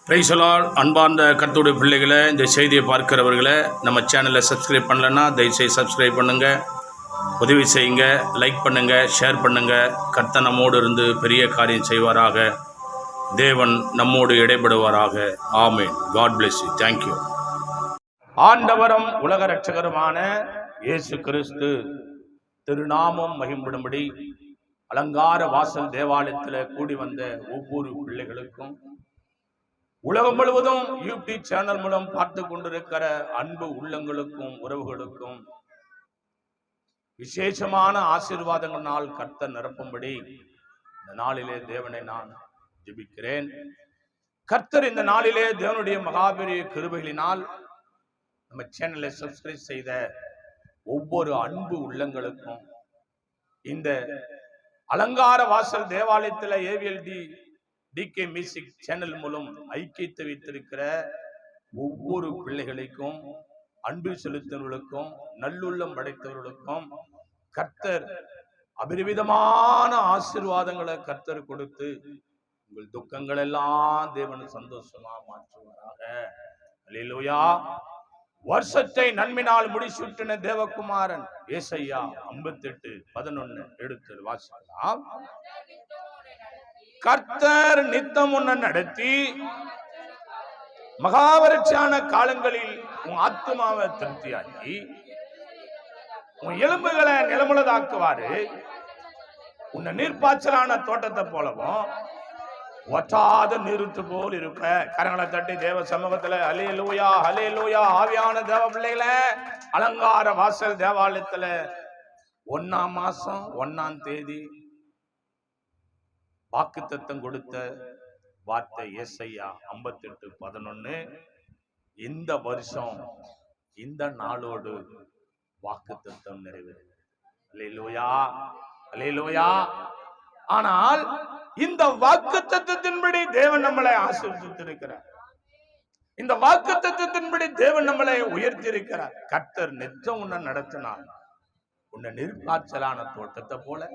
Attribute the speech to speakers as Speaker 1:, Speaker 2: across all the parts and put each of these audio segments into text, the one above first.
Speaker 1: Price the Lord. அன்பார்ந்த கர்த்தருடைய பிள்ளைகளை, இந்த செய்தியை பார்க்கிறவர்களை, நம்ம சேனலை சப்ஸ்கிரைப் பண்ணலைன்னா தயவுசெய்து சப்ஸ்கிரைப் பண்ணுங்கள், உதவி செய்யுங்க, லைக் பண்ணுங்கள், ஷேர் பண்ணுங்கள். கர்த்தர் நம்மோடு இருந்து பெரிய காரியம் செய்வாராக. தேவன் நம்மோடு இடைபடுவாராக. Amen. God bless you. Thank you. ஆண்டவரும் உலக இரட்சகருமான இயேசு கிறிஸ்து திருநாமம் மகிம்படும்படி அலங்கார வாசல் தேவாலயத்தில் கூடி வந்த ஒவ்வொரு பிள்ளைகளுக்கும், உலகம் முழுவதும் யூடியூப் சேனல் மூலம் பார்த்து கொண்டிருக்கிற அன்பு உள்ளங்களுக்கும் உறவுகளுக்கும் விசேஷமான ஆசீர்வாதங்களால் கர்த்தர் நிரப்பும்படி இந்த நாளிலே தேவனை நான் ஜெபிக்கிறேன். கர்த்தர் இந்த நாளிலே தேவனுடைய மகாபெரிய கிருபைகளினால் நம்ம சேனலை சப்ஸ்கிரைப் செய்த ஒவ்வொரு அன்பு உள்ளங்களுக்கும், இந்த அலங்கார வாசல் தேவாலயத்தில் ஏவிஎல்டி டிகே மியூசிக் சேனல் மூலம் ஐக்கியத்தை வைத்திருக்கிற ஒவ்வொரு பிள்ளைகளுக்கும், அன்பு செலுத்தவர்களுக்கும், நல்லுள்ளம் படைத்தவர்களுக்கும் கர்த்தர் அபரிவிதமான ஆசீர்வாதங்களை கர்த்தர் கொடுத்து உங்கள் துக்கங்கள் எல்லாம் தேவன் சந்தோஷமா மாற்றுவாராக. அல்லேலூயா. வருஷத்தை நன்மையினால் முடிசூட்டின தேவகுமாரன் ஏசாயா 58:11 எடுத்து வாசிக்கலாம். கர்த்தர் நித்தம் உன்னை நடத்தி மகாவரட்சியான காலங்களில் உன் ஆத்துமாவை திருப்தியாக்கி உன் எலும்புகளை நிலமுள்ளதாக்குவாரு. உன்னை நீர்ப்பாய்ச்சலான தோட்டத்தை போலவும் ஒற்றாத நிறுத்து போல் இருக்க. கரங்களை தட்டி தேவ சமூகத்துல ஹல்லேலூயா, ஹல்லேலூயா. ஆவியான தேவ பிள்ளைகளை, அலங்கார வாசல் தேவாலயத்துல 1ஆம் மாசம் 1ஆம் தேதி வாக்குத்தத்தம் கொடுத்த வார்த்தை ஏசாயா 58:11. இந்த வருஷம் இந்த நாளோடு வாக்குத்தத்தம் நிறைவேறுகிறது. அல்லேலூயா, அல்லேலூயா. ஆனால் இந்த வாக்குத்தத்தத்தின்படி தேவன் நம்மளை ஆசீர்வதித்திருக்கிறார். இந்த வாக்குத்தத்தத்தின்படி தேவன் நம்மளை உயர்த்தி இருக்கிறார். கர்த்தர் நித்தம் உன்னை நடத்தினார். உன்னை நீர்ப்பாய்ச்சலான தோட்டத்தை போல,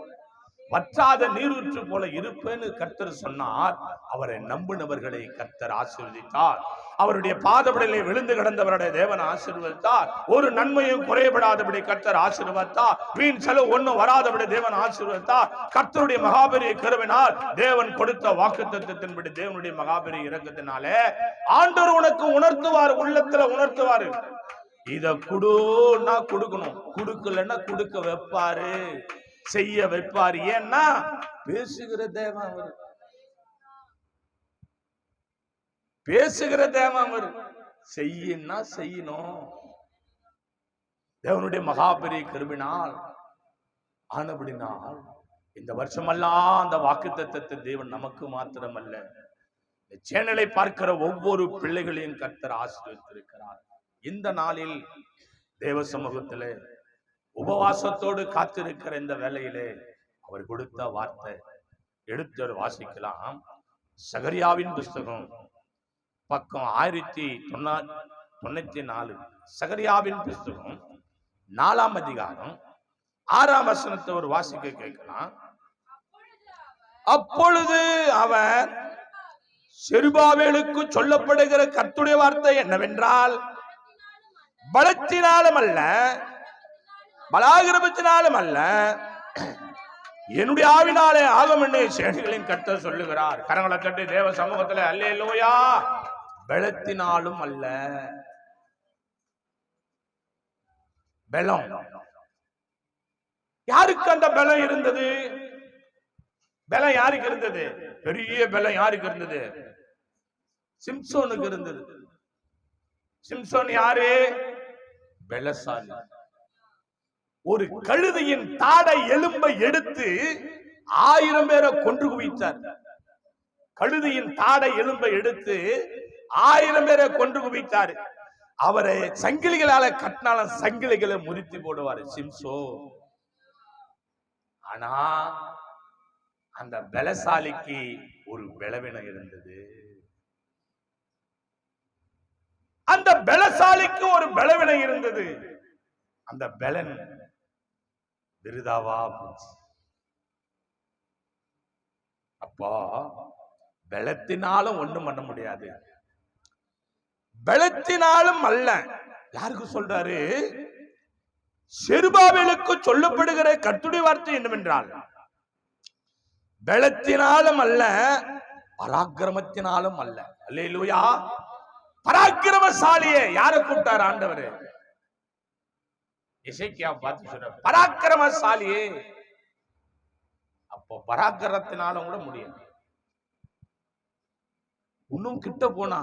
Speaker 1: வற்றாத நீரூற்று போல இருப்பேன்னு கர்த்தர் சொன்னார். அவரை நம்பினவர்களை கர்த்தர் ஆசீர்வதித்தார். அவருடைய பாதபடியிலே விழுந்து கிடந்தவருடைய தேவன் ஆசீர்வதித்தார். ஒரு நன்மையும் குறைபடாதபடி கர்த்தர் ஆசீர்வதித்தார். வீண் செலவு ஒன்றும் வராதபடி தேவன் ஆசீர்வதித்தார். கர்த்தருடைய மகாபெரிய கிருபையினால் தேவன் கொடுத்த வாக்குத்தத்தத்தின்படி தேவனுடைய மகாபெரிய இரக்கத்தினாலே ஆண்டவர் உனக்கு உணர்த்துவார், உள்ளத்துல உணர்த்துவாரு. இத குடுன்னா கொடுக்கணும், கொடுக்கலன்னா கொடுக்க வைப்பாரு, செய்ய வைப்பாரு. ஏன்னா பேசுகிற தேவன் அவரு, பேசுகிற தேவன் அவரு. செய்யனா செய்யணும். தேவனுடைய மகாபெரிய கிருபையினால் ஆனபடினால் இந்த வருஷமெல்லாம் அந்த வாக்குத்தத்தத்தை தேவன் நமக்கு மாத்திரமல்ல, இந்த சேனலை பார்க்கிற ஒவ்வொரு பிள்ளைகளையும் கர்த்தர் ஆசீர்வதித்திருக்கிறார். இந்த நாளில் தேவ சமூகத்திலே உபவாசத்தோடு காத்திருக்கிற இந்த வேளையிலே அவர் கொடுத்த வார்த்தை எடுத்து வாசிக்கலாம். சகரியாவின் புஸ்தகம் பக்கம் 1094. சகரியாவின் புஸ்தகம் 4ஆம் அதிகாரம் 6ஆம் வசனத்தை ஒரு வாசிக்க கேட்கலாம். அப்பொழுது அவர் செருபாபேலுக்கு சொல்லப்படுகிற கர்த்தருடைய வார்த்தை என்னவென்றால், பலத்தினாலும் அல்ல, பலாகிரபத்தினாலும் அல்ல, என்னுடைய ஆவினாலே ஆகும் என்று சேனைகளின் கர்த்தர் சொல்லுகிறார். கரங்களை தட்டி தேவ சமூகத்தில் அல்லேலூயா. பலத்தினாலும் அல்ல. பலம் யாருக்கு அந்த பலம் இருந்தது? பலம் யாருக்கு இருந்தது? பெரிய பலம் யாருக்கு இருந்தது? சிம்சோனுக்கு இருந்தது. சிம்சோன் யாரு? பலசாலி. ஒரு கழுதையின் தாடை எலும்பை எடுத்து 1000 பேரை கொன்று குவித்தார். கழுதையின் தாடை எலும்பை எடுத்து 1000 பேரை கொன்று குவித்தார். அவரை சங்கிலிகளால கட்டினாலும் சங்கிலிகளை முறித்து போடுவார் சிம்சோ. ஆனா அந்த பலசாலிக்கு ஒரு பலவீனம் இருந்தது. அந்த பலசாலிக்கு ஒரு பலவீனம் இருந்தது. அந்த பலன் விருதாவா போச்சு. அப்போ பலத்தினாலும் ஒண்ணும் பண்ண முடியாது, பலத்தினாலும் அல்ல. யாருக்கு சொல்றாரு? செருபாபேலுக்கு சொல்லப்படுகிற கர்த்தருடைய வார்த்தை என்னவென்றால், பலத்தினாலும் அல்ல, பராக்கிரமத்தினாலும் அல்ல. அல்லேலூயா. பராக்கிரமசாலியே யாரை கூப்பிட்டார் ஆண்டவர்? எசேக்கியா பார்த்து சொல்றார், பராக்கிரமசாலியே. அப்போ பராக்கிரமத்தினாலும் கூட முடியாது. இன்னும் கிட்ட போனா,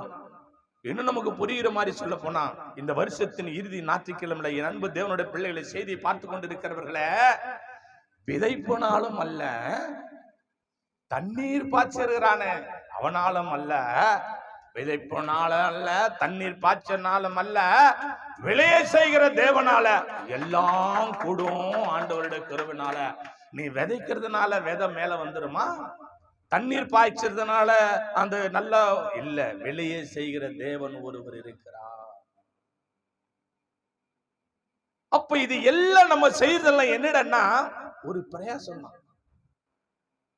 Speaker 1: இன்னும் நமக்கு புரிகிற மாதிரி சொல்ல போனா, இந்த வருஷத்தின் இறுதி ஞாயிற்றுக்கிழமை என் அன்பு தேவனுடைய பிள்ளைகளை செய்தியை பார்த்து கொண்டிருக்கிறவர்களே, விதைப்பினாலும் அல்ல, தண்ணீர் பாய்ச்சிருக்கிறானே அவனாலும் அல்ல, விதைப்பினாலும் அல்ல, தண்ணீர் பாய்ச்சனாலும் அல்ல, விளைய செய்கிற தேவனால எல்லாம் கூடும். ஆண்டவருடைய கிருபையினால. நீ விதைக்கிறதுனால விதை மேல வந்துருமா? தண்ணீர் பாய்ச்சறதுனால அந்த நல்ல இல்ல. வெளியே செய்கிற தேவன் ஒருவர் இருக்கிறார். அப்ப இது எல்லாம் நம்ம செய்யறதெல்லாம் என்னடன்னா ஒரு பிரயாசம் தான்.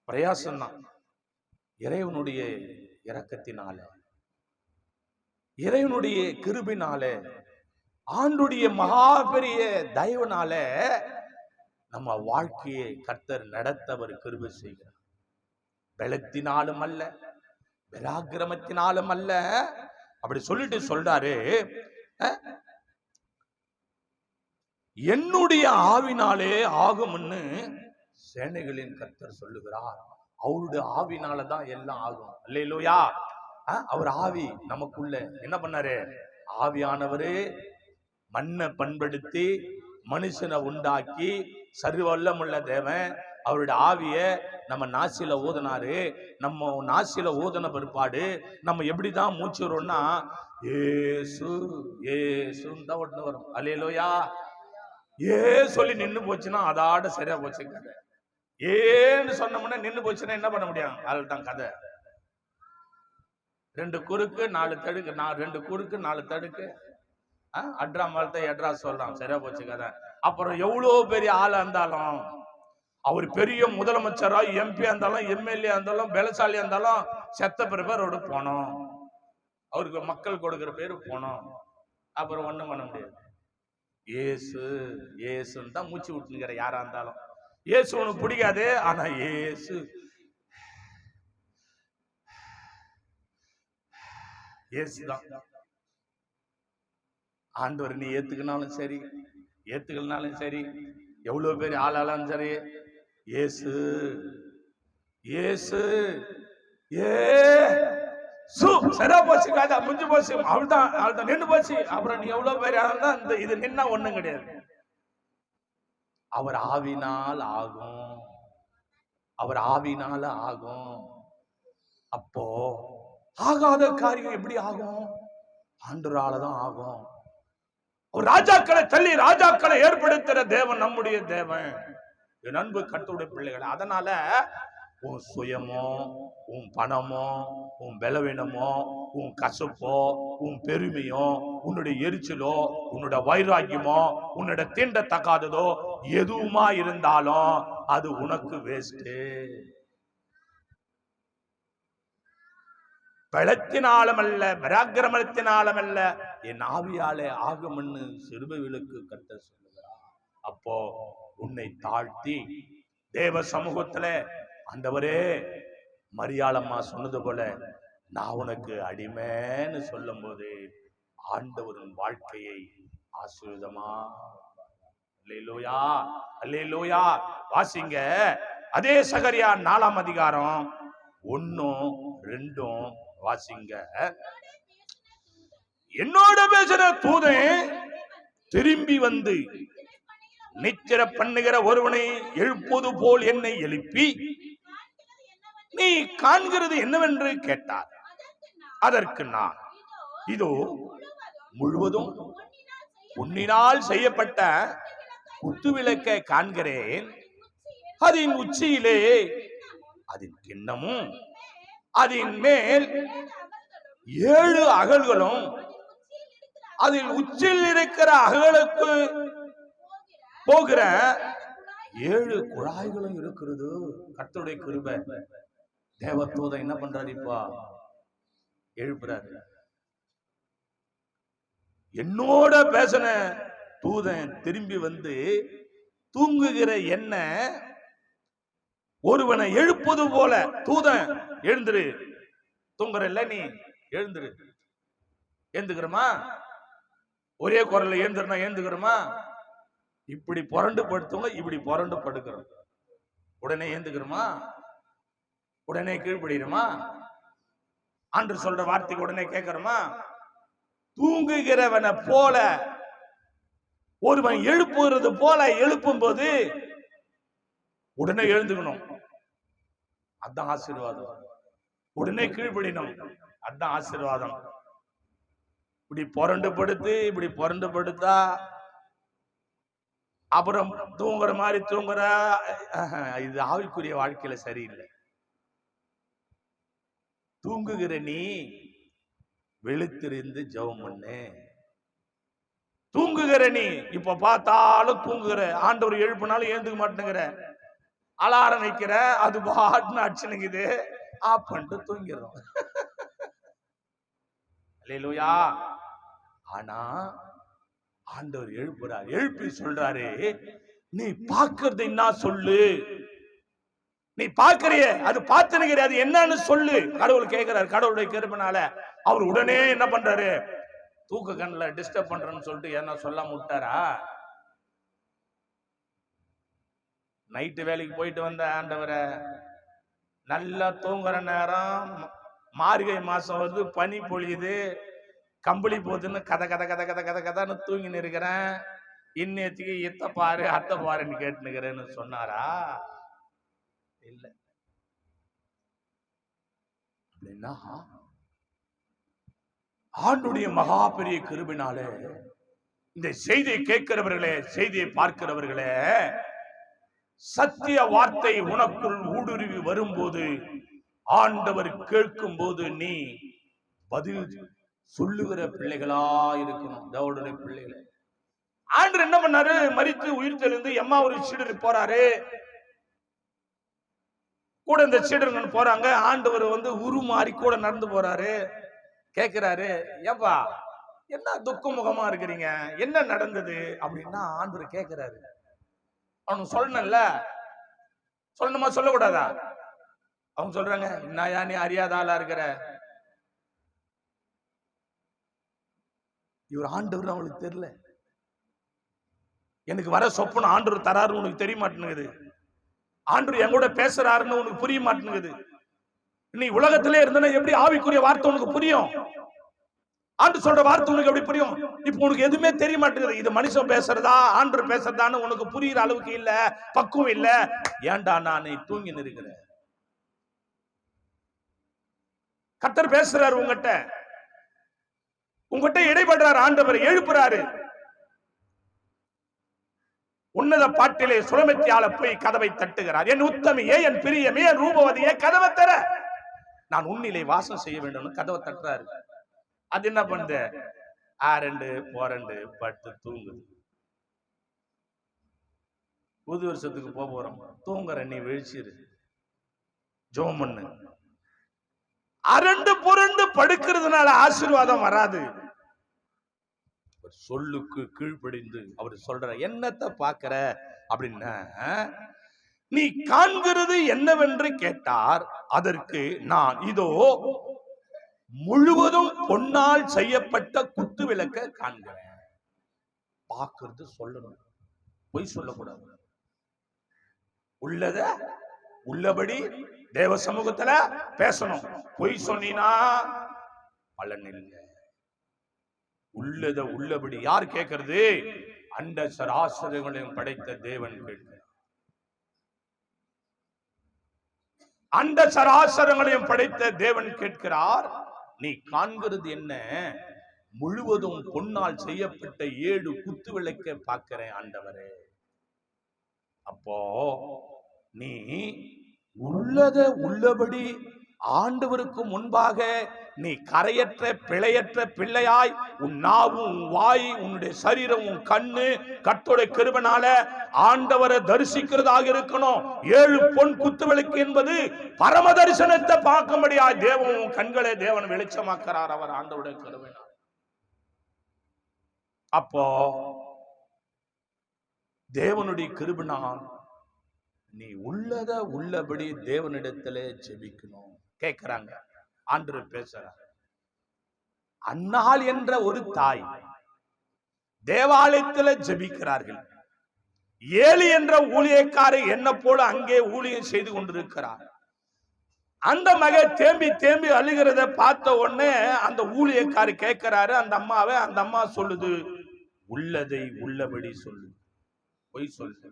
Speaker 1: பிரயாசம் தான். இறைவனுடைய இரக்கத்தினால, இறைவனுடைய கிருபையினால, ஆண்டுடைய மகா பெரிய தயவுனால நம்ம வாழ்க்கையை கர்த்தர் நடத்தவர் கிருபை செய்கிறார். பலத்தினாலும் அல்ல, பராக்கிரமத்தினாலும் அல்ல. அப்படி சொல்லிட்டு சொல்றாரு, என்னுடைய ஆவினாலே ஆகும்னு சேனைகளின் கர்த்தர் சொல்லுகிறார். அவருடைய ஆவினாலதான் எல்லாம் ஆகும். அல்லேலூயா. அவர் ஆவி நமக்குள்ள என்ன பண்ணாரு? ஆவியானவரே மண்ணை பண்படுத்தி மனுஷனை உண்டாக்கி சர்வ வல்லமுள்ள தேவன் அவருடைய ஆவிய நம்ம நாசில ஊதினாரு. நம்ம நாசில ஊதின பிற்பாடு நம்ம எப்படிதான் மூச்சு வரோம்னா ஏசு ஏசுன்னு தான் ஒன்று வரும். அல்லேலூயா. ஏ சொல்லி நின்று போச்சுன்னா அதோட சரியா போச்சு கதை. ஏன்னு சொன்னோம்னா நின்று போச்சுன்னா என்ன பண்ண முடியும்? அதுதான் கதை. 2 குறுக்கு 4 தடுக்கு, 2 குறுக்கு 4 தடுக்கு, அட்ரா மரத்தை எட்ரா சொல்றான், சரியா போச்சு கதை. அப்புறம் எவ்வளவு பெரிய ஆளா இருந்தாலும், அவர் பெரிய முதலமைச்சரா எம்பி இருந்தாலும் எம்எல்ஏ இருந்தாலும் பலசாலியா இருந்தாலும் செத்த பேரோட போனோம். அவருக்கு மக்கள் கொடுக்கிற பேரு போனோம். அப்புறம் ஒண்ணும் பண்ண முடியாது. ஏசு ஏசுன்னு தான் மூச்சு விட்டுங்கிற யாரா இருந்தாலும். ஏசு உனக்கு பிடிக்காது, ஆனா ஏசு ஏசுதான். ஆண்டவர் நீ ஏத்துக்கினாலும் சரி ஏத்துக்கலனாலும் சரி, எவ்வளவு பேர் ஆளாலும் சரி, ஏசு ஏசு சரியா போச்சு காதா முடிஞ்சு போச்சு, அவள்தான் நின்று போச்சு. அப்புறம் நீ எவ்வளவு பேர் ஆனா இந்த இது நின்னா ஒண்ணும் கிடையாது. அவர் ஆவினால் ஆகும், அவர் ஆவினால ஆகும். அப்போ ஆகாத காரியம் எப்படி ஆகும்? ஆண்டவராலதான் ஆகும். ராஜாக்களை தள்ளி ராஜாக்களை ஏற்படுத்துற தேவன் நம்முடைய தேவன். என் அன்பு கர்த்தருடைய பிள்ளைகள், அதனால உன் சுயமோ, உன் பணமோ, உன் பலவீனமோ, உன் கசப்போ, உன் பெருமையோ, உன்னுடைய எரிச்சலோ, உன்னோட வைராக்கியமோ, உன்னோட தீண்டத்தக்காததோ எதுவுமா இருந்தாலும் அது உனக்கு வேஸ்ட். பலத்தினாலும் அல்ல, பராக்கிரமத்தினாலும் அல்ல, என் ஆவியாலே ஆகும்னு சிறுபைகளுக்கு கர்த்தர் சொல்லுகிறார். அப்போ உன்னை தாழ்த்தி தேவ சமூகத்துல, ஆண்டவரே, மரியாளம்மா சொன்னது போல நான் உனக்கு அடிமைன்னு சொல்லும் போது ஆண்டவரின் வாழ்க்கையை ஆசீர்வாதமா. அல்லேலூயா, அல்லேலூயா. வாசிங்க அதே சகரியா 4ஆம் அதிகாரம் 1, 2 வாசிங்க. என்னோட பேசுற தூதன் திரும்பி வந்து நித்திர பண்ணுகிற ஒருவனை எழுப்புவது போல் என்னை எழுப்பி நீ காண்கிறது என்னவென்று கேட்டார். அதற்கு நான், இதோ முழுவதும் பொன்னினால் செய்யப்பட்ட குத்துவிளக்கை காண்கிறேன். அதன் உச்சியிலே அதன் கிண்ணமும் அதன் மேல் 7 அகல்களும் அதில் உச்சியில் இருக்கிற அகலுக்கு போகிற 7 குழாய்களும் இருக்கிறது. கர்த்தருடைய கிருபை. தேவதூதன் என்ன பண்றாரு? இப்ப எழுப்புறாரு. என்னோட பேசின தூதன் திரும்பி வந்து தூங்குகிற என்ன ஒருவனை எழுப்புது போல, தூதன் எழுந்துரு, தூங்குற இல்ல நீ எழுந்துரு. எழுந்துக்கிறோமா? ஒரே குரல்ல எழுந்துருனா எழுந்துக்கிறோமா? இப்படி புரண்டு படுத்தவங்க இப்படி புரண்டு படுக்கிறோம். உடனே எழுந்துக்கிறோமா? உடனே கீழ்படுகிறோமா? ஆண்டவர் சொல்ற வார்த்தைக்கு உடனே கேட்கிறோமா? தூங்குகிறவனை போல ஒருவன் எழுப்புறது போல எழுப்பும் போது உடனே எழுந்துக்கணும். அதான் ஆசீர்வாதம். உடனே கீழ்படினோம், அதான் ஆசீர்வாதம். இப்படி புரண்டு படுத்து இப்படி புரண்டு படுத்தா அப்புறம் தூங்குற மாதிரி தூங்குற, இது ஆவிக்குரிய வாழ்க்கையில சரியில்லை. தூங்குகிற நீ விழித்திருந்து ஜெபம் பண்ணு. தூங்குகிற நீ இப்ப பார்த்தாலும் தூங்குகிற, ஆண்டவர் எழுப்பினாலும் எழுந்துக்க மாட்டேங்கிற, அலாரம் வைக்கிற, அது பாட்டுன்னு அடிச்சுனுக்குது, ஆஃப் பண்ணிட்டு தூங்கிடும். அல்லேலூயா. ஆனா ஆண்டவர் எழுப்புறார், எழுப்பி சொல்றாரு, நீ பார்க்கறது என்ன சொல்லு, நீ பார்க்கறிய அது பார்த்துனுக்கிற, அது என்னன்னு சொல்லு. கடவுள் கேட்கிறார். கடவுளுடைய கிருபைனால அவர் உடனே என்ன பண்றாரு, தூக்க கண்ணுல டிஸ்டர்ப் பண்றேன்னு சொல்லிட்டு என்ன சொல்லாம விட்டாரா? நைட்டு வேலைக்கு போயிட்டு வந்த ஆண்டவரை நல்லா தூங்குற நேரம், மார்கழி மாசம் வந்து பனி பொழியுது, கம்பளி போதுன்னு கதை கதை கதை கதை கதை கதைன்னு தூங்கின்னு இருக்கிறேன், இன்னத்துக்கு இத்த பாரு அத்தை பாருன்னு கேட்டுனுக்கிறேன்னு சொன்னாரா? இல்ல. அப்படின்னா ஆண்டுடைய மகா பெரிய கிருபையினாலே இந்த செய்தியை கேட்கிறவர்களே, செய்தியை பார்க்கிறவர்களே, சத்திய வார்த்தை உனக்குள் ஊடுருவி வரும்போது, ஆண்டவர் கேட்கும் போது நீ பதில் சொல்லுகிற பிள்ளைகளா இருக்கணும். தேவனுடைய பிள்ளைகளே, ஆண்டவர் என்ன பண்ணாரு, மரித்து உயிர் தெளிந்து எம்மா ஒரு சீடர் போறாரு, கூட இந்த சீடர்கள் போறாங்க. ஆண்டவர் வந்து உருமாறி கூட நடந்து போறாரு. கேட்கிறாரு, ஏப்பா என்ன துக்க முகமா இருக்கிறீங்க, என்ன நடந்தது அப்படின்னா ஆண்டவர் கேட்கிறாரு. அவனுக்கு சொல்லணும்ல, சொல்லணுமா சொல்லக்கூடாதா? அவங்க சொல்றாங்க, என்னயா நீ அறியாத ஆளா இருக்கிற, இவர் ஆண்டவர் அவளுக்கு தெரியல, எனக்கு வர சொப்பன ஆண்டவர் தராரு உனக்கு தெரிய மாட்டேங்குது, ஆண்டவர் என் கூட பேசுறாருன்னு உனக்கு புரிய மாட்டேங்குது, நீ உலகத்திலே இருந்தனா எப்படி ஆவிக்குரிய வார்த்தை உனக்கு புரியும், ஆண்டவர் சொல்ற வார்த்தை உனக்கு எப்படி புரியும்? இப்ப உனக்கு எதுவுமே தெரிய மாட்டேங்குது, இது மனுஷன் பேசுறதா ஆண்டவர் பேசுறதான்னு உனக்கு புரியுற அளவுக்கு இல்ல, பக்குவம் இல்ல. ஏன்டா நான் தூங்கி நிற்கிறேன், கர்த்தர் பேசுறாரு உங்ககிட்ட இடைபடுறாரு, ஆண்டவர் எழுப்புறாரு. உன்னத பாட்டிலே சுலமத்தியால போய் கதவை தட்டுகிறார். என் உத்தமியே, என் பிரியமே, என் ரூபவதியே, கதவை தர, நான் உன்னிலே வாசம் செய்ய வேண்டும். கதவை தட்டுறாரு. அது என்ன பண்ணுது, ஆரண்டு போரண்டு பட்டு தூங்குது. புது வருஷத்துக்கு போறோம், தூங்குற நீ விழிச்சிரு, ஜெபம் பண்ணு. அரண்டு புரண்டு படுக்கிறதுனால ஆசீர்வாதம் வராது. சொல்லுக்கு கீழ்ப்படிந்து அவர் சொல்ற, என்னத்தை பார்க்கிற அப்படின்னா, நீ காண்கிறது என்னவென்று கேட்டார். அதற்கு நான் இதோ முழுவதும் பொன்னால் செய்யப்பட்ட குத்து விளக்க காண்கிறேன். பார்க்கிறது சொல்லணும், பொய் சொல்லக்கூடாது. உள்ளத உள்ளபடி தேவ சமூகத்துல பேசணும். பொய் சொன்னா பலன் இல்லை. உள்ளத உள்ளபடி யார் கேட்கிறது? அண்ட சராசரங்களையும் படைத்த தேவன் கேட்கிறார். அண்ட சராசரங்களையும் படைத்த தேவன் கேட்கிறார், நீ காண்கிறது என்ன? முழுவதும் பொன்னால் செய்யப்பட்ட 7 குத்து விளக்க பார்க்கிறேன் ஆண்டவரே. அப்போ நீ உள்ளத உள்ளபடி ஆண்டவருக்கு முன்பாக நீ கரையற்ற பிழையற்ற பிள்ளையாய், உன் நாவும் உன் வாய் உன்னுடைய சரீரம் உன் கண்ணு கர்த்தருடைய கிருபையினால ஆண்டவரை தரிசிக்கிறதாக இருக்கணும். 7 பொன் குத்து விளக்கு என்பது பரம தரிசனத்தை பார்க்கும்படியாய் தேவன் உன் கண்களை தேவன் வெளிச்சமாக்கிறார். அவர் ஆண்டவருடைய கிருபையினால் அப்போ தேவனுடைய கிருபையினால் நீ உள்ளத உள்ளபடி தேவனிடத்திலே ஜெபிக்கணும். கேட்கிறாங்க, ஆண்டவர் பேசுறார். அன்னாள் என்ற ஒரு தாய் தேவாலயத்தில் ஜெபிக்கிறார்கள். ஏலி என்ற ஊழியக்காரர் என்ன போல அங்கே ஊழியம் செய்து கொண்டிருக்கிறார். அந்த மகன் தேம்பி தேம்பி அழுகிறத பார்த்த உடனே அந்த ஊழியக்காரர் கேட்கிறாரு அந்த அம்மாவை. அந்த அம்மா சொல்லுது, உள்ளதை உள்ளபடி சொல்லு, பொய் சொல்லு.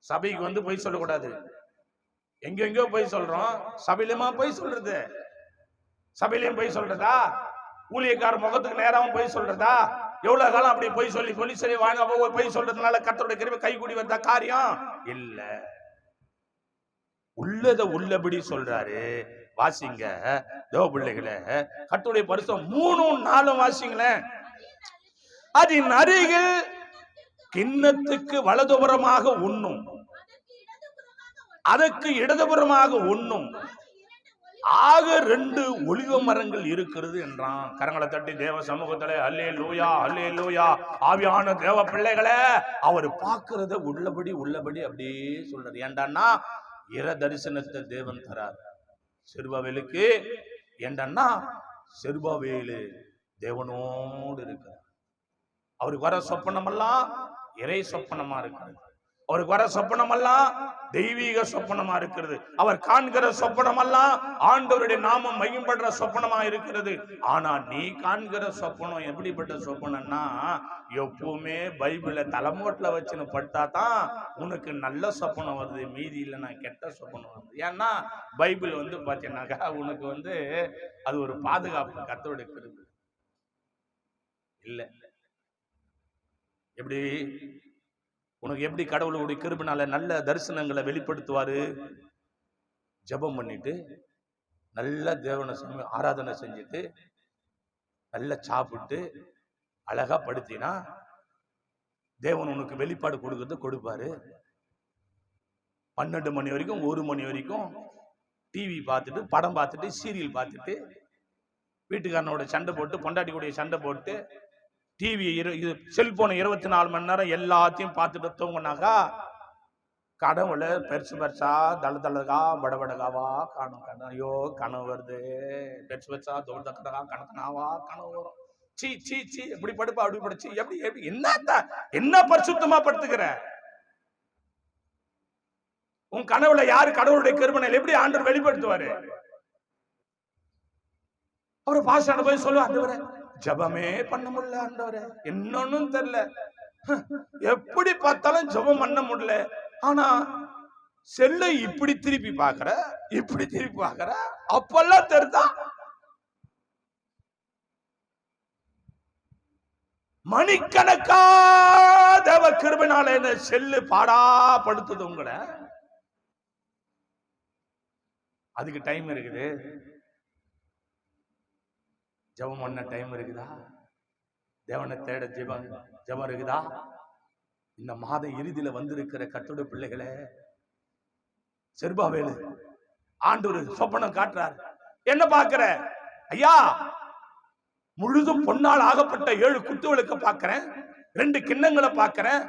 Speaker 1: சபைக்கு வந்து பொய் சொல்லக்கூடாது. எங்கெங்கயோ பொய் சொல்றோம், சபையிலுமா பொய் சொல்றது? சபையிலையும் பொய் சொல்றதா? ஊழியக்கார முகத்துக்கு நேராவும் பொய் சொல்றதா? எவ்வளவு காலம் அப்படி பொய் சொல்லி சொல்லி சரி வாங்க பொய் சொல்றதுனால கர்த்தருடைய கிருபை கை கூடி வந்த காரியம் இல்ல. உள்ளத உள்ளபடி சொல்றாரு. வாசிங்க தேவ பிள்ளைகளே, கர்த்தருடைய பரிசுத்தம் 3-4 வாசிங்களேன். அதன் அருகில் கிண்ணத்துக்கு வலதுபுறமாக உண்ணும், அதற்கு இடதுபுறமாக உண்ணும் ஆக 2 ஒலிவ மரங்கள் இருக்கிறது என்றான். கரங்களை தட்டி தேவ சமூகத்திலே அல்லேலூயா அல்லேலூயா. ஆவியான தேவ பிள்ளைகளே, அவர் பார்க்கிறத உள்ளபடி உள்ளபடி அப்படியே சொல்றாரு. ஏண்டான்னா இர தரிசனத்தை தேவன் தரார் செருபாவேலுக்கு. ஏண்டான்னா செருபாவேலு தேவனோடு இருக்கிறார். அவருக்கு வர சொப்பனமெல்லாம் இறை சொப்பனமா இருக்கிறது. அவருக்கு வர சொப்பனமெல்லாம் தெய்வீக சொப்பனமா இருக்கிறது. அவர் காண்கிற சொப்பனமெல்லாம் ஆண்டவருடைய நாமம் மகிம்படுற சொப்பனமா இருக்கிறது. ஆனா நீ காண்கிற சொப்பனம் எப்படிப்பட்ட சொப்பனம்னா, எப்பவுமே பைபிள தலைமோட்டில் வச்சுன்னு பட்டா தான் உனக்கு நல்ல சொப்பனம் வருது, மீதி இல்லைன்னா கெட்ட சொப்பனம் வருது. ஏன்னா பைபிள் வந்து பாத்தீங்கன்னாக்கா உனக்கு அது ஒரு பாதுகாப்பு. கர்த்தருடைய கிருபை இல்ல. எப்படி உனக்கு எப்படி கடவுளுடைய கிருபைனால நல்ல தரிசனங்களை வெளிப்படுத்துவாரு? ஜெபம் பண்ணிட்டு நல்ல தேவனை ஆராதனை செஞ்சுட்டு நல்ல சாப்பிட்டு அழகா படுத்தினா தேவன் உனக்கு வெளிப்பாடு கொடுக்கறது கொடுப்பாரு. 12 மணி வரைக்கும் 1 மணி வரைக்கும் டிவி பார்த்துட்டு படம் பார்த்துட்டு சீரியல் பார்த்துட்டு வீட்டுக்காரனோட சண்டை போட்டு பொண்டாட்டி கூடிய சண்டை போட்டு டிவி செல்போன் 24 மணி நேரம் எல்லாத்தையும் பார்த்துட்டு தூங்கினாக்கா கடவுளை பெருசு பெருசா தளதளகா படபடகாவா காணும். ஐயோ கனவு வருது, பெருசு பெருசா தோல் தக்கதகா கணக்கனாவா கனவு வரும். சீ சீ சீ எப்படி படுப்பா அப்படி படுச்சு எப்படி எப்படி என்ன பரிசுத்தமா படுத்துக்கிற? உன் கனவுல யாரு கடவுளுடைய கிருபை எப்படி ஆண்டவர் வெளிப்படுத்துவாரு? அவரு பாஸ்டர் போய் சொல்லுவா, ஆண்டவரே ஜபமே பண்ண முடியல, ஆண்டவரே என்னன்னு தெரியல, எப்படி பார்த்தாலும் ஜபம் பண்ண முடியல. ஆனா செல்லை இப்படி திருப்பி பாக்குற இப்படி திருப்பி பாக்குற அப்பெல்லாம் தெரிதா? மணிக்கணக்கா தேவ கிருபையினால இந்த செல்லு பாடா படுத்துது உங்களை. அதுக்கு டைம் இருக்குது, ஜபம் பண்ண டைம் இருக்குதா? தேவனை தேட ஜபம் இருக்குதா? இந்த மாத இறுதியில வந்திருக்கிற கர்த்தருடைய பிள்ளைகளே, செருபாவேலு ஆண்டவர் சொப்பனம் காட்டுறார். என்ன பாக்குற? ஐயா முழுதும் பொன்னால் ஆகப்பட்ட 7 குத்துவிளக்க பாக்குறேன், 2 கிண்ணங்களை பாக்குறேன்,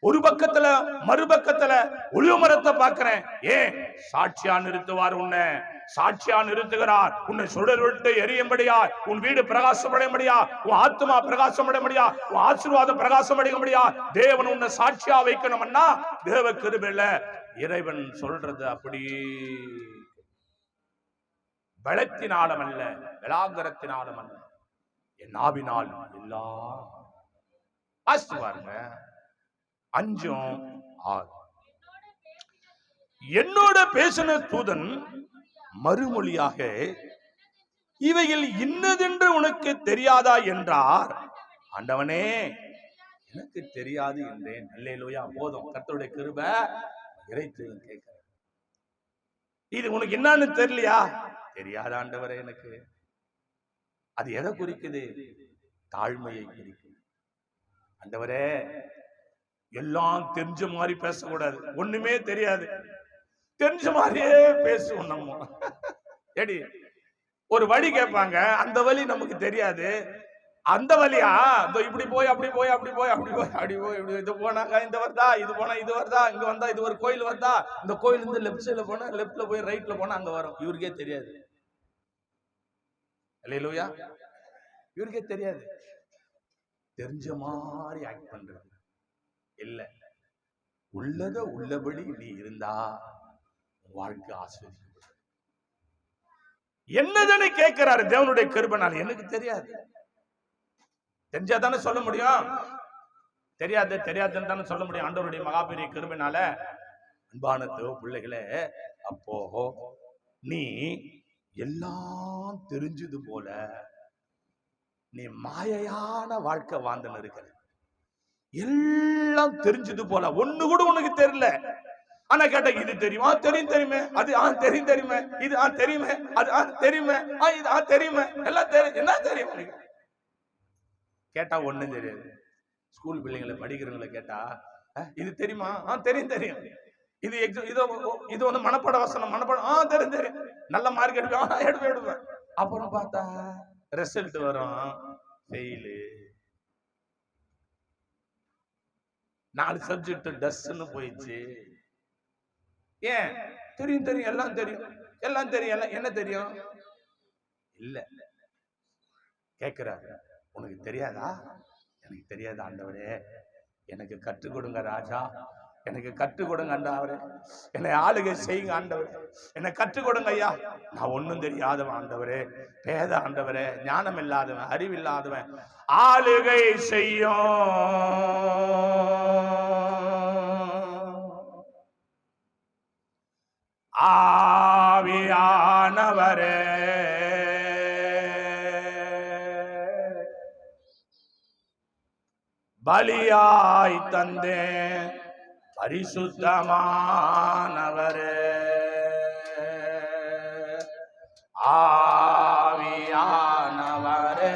Speaker 1: ஒரு பக்கத்துல மறுபக்கத்துல ஒளிவு மரத்தை பாக்குறேன். ஏன் சாட்சியா நிறுத்துவார்? உன்னை சாட்சியா நிறுத்துகிறார். உன்னை சுடர் விட்டு எரியும்படியா, உன் வீடு பிரகாசமடையபடியா, உன் ஆத்மா பிரகாசமடையபடியா, உன் ஆசீர்வாதம் பிரகாசமடையபடியா தேவன் உன்னை சாட்சியா வைக்கணும்னா தேவ கிருபையில இறைவன் சொல்றது அப்படி பலத்தினாலும் அல்ல, பலாகரத்தினாலும் அல்ல, என் நாவினால் எல்லாம். பாருங்க 5:6 என்னோட பேசின தூதன் மறுமொழியாக இவைகள் இன்னதென்று உனக்கு தெரியாதா என்றார். ஆண்டவனே எனக்கு தெரியாது என்றேன். அல்லேலூயா. போதும், கர்த்தருடைய கிருபை இறைத்து கேட்கிறேன். இது உனக்கு என்னன்னு தெரியலையா? தெரியாத ஆண்டவரே எனக்கு. அது எதை குறிக்குது? தாழ்மையை குறிக்குது. ஆண்டவரே எல்லாம் தெரிஞ்ச மாதிரி பேசக்கூடாது, ஒண்ணுமே தெரியாது தெரிஞ்ச மாதிரியே பேசுவோம் நம்ம. எடி ஒரு வழி கேட்பாங்க, அந்த வழி நமக்கு தெரியாது, அந்த வழியா இப்படி போய் அப்படி போய் அப்படி போய் அப்படி போய் அப்படி போய் இப்படி இது போனாக்கா இந்த வருதா, இது போனா இது வருதா, இங்க வந்தா இது ஒரு கோயில் வருதா, இந்த கோயில் இருந்து லெப்ட் சைட்ல போனா லெப்ட்ல போய் ரைட்ல போனா அங்க வரும். இவருக்கே தெரியாது. அல்லேலூயா. இவருக்கே தெரியாது. தெரிஞ்ச மாதிரி ஆக்ட் பண்றது இல்ல. உள்ளத உள்ளபடி நீ இருந்தா வாழ்க்கை ஆஸ்வதிக்கும். என்னதுன்னு கேட்கிறாரு தேவனுடைய கிருபைனால. எனக்கு தெரியாது. தெரிஞ்சாதானே சொல்ல முடியும். தெரியாதுன்னு தானே சொல்ல முடியும். ஆண்டவருடைய மகாபெரிய கிருபைனால. அன்பான தேவ பிள்ளைகளே, அப்போ நீ எல்லாம் தெரிஞ்சது போல நீ மாயையான வாழ்க்கை வாழ்ந்துன்னு இருக்கிற. எல்லாம் தெரிஞ்சது போல ஒண்ணு கூட உனக்கு தெரியல. ஆனா கேட்ட இது தெரியுமா, தெரியும் தெரியுமே, அது தெரியும் தெரியுமே, இது தெரியுமே, அது தெரியுமே, இது தெரியுமே, எல்லாம் தெரியும். என்ன தெரியும் உனக்கு கேட்டா ஒண்ணும் தெரியாது. ஸ்கூல் பிள்ளைங்களை படிக்கிறவங்களை கேட்டா இது தெரியுமா, தெரியும் தெரியும், இது இது வந்து மனப்பாட வசனம், மனப்பாடம் தெரியும் தெரியும், நல்ல மார்க் எடுப்பேன். அப்புறம் பார்த்தா ரிசல்ட் வரும் ஃபெயிலு. 4 சப்ஜெக்ட் டஸ்ன்னு போயிடுச்சு. ஏன் தெரியும் தெரியும், எல்லாம் தெரியும், எல்லாம் தெரியும், எல்லாம் என்ன தெரியும் இல்ல. கேட்கிறாரு, உனக்கு தெரியாதா? எனக்கு தெரியாது ஆண்டவரே, எனக்கு கற்றுக் கொடுங்க ராஜா, எனக்கு கற்றுக் கொடுங்க ஆண்டவரே, என்னை ஆளுகை செய்யுங்க ஆண்டவரே, என்னை கற்றுக் கொடுங்க ஐயா. நான் ஒன்னும் தெரியாதவன் ஆண்டவரே, பேத ஆண்டவரே, ஞானம் இல்லாதவன், அறிவில்லாதவன், ஆளுகை செய்யும் ஆவியானவரே, பலியாய் தந்தே பரிசுத்தமானவரே, ஆவியானவரே,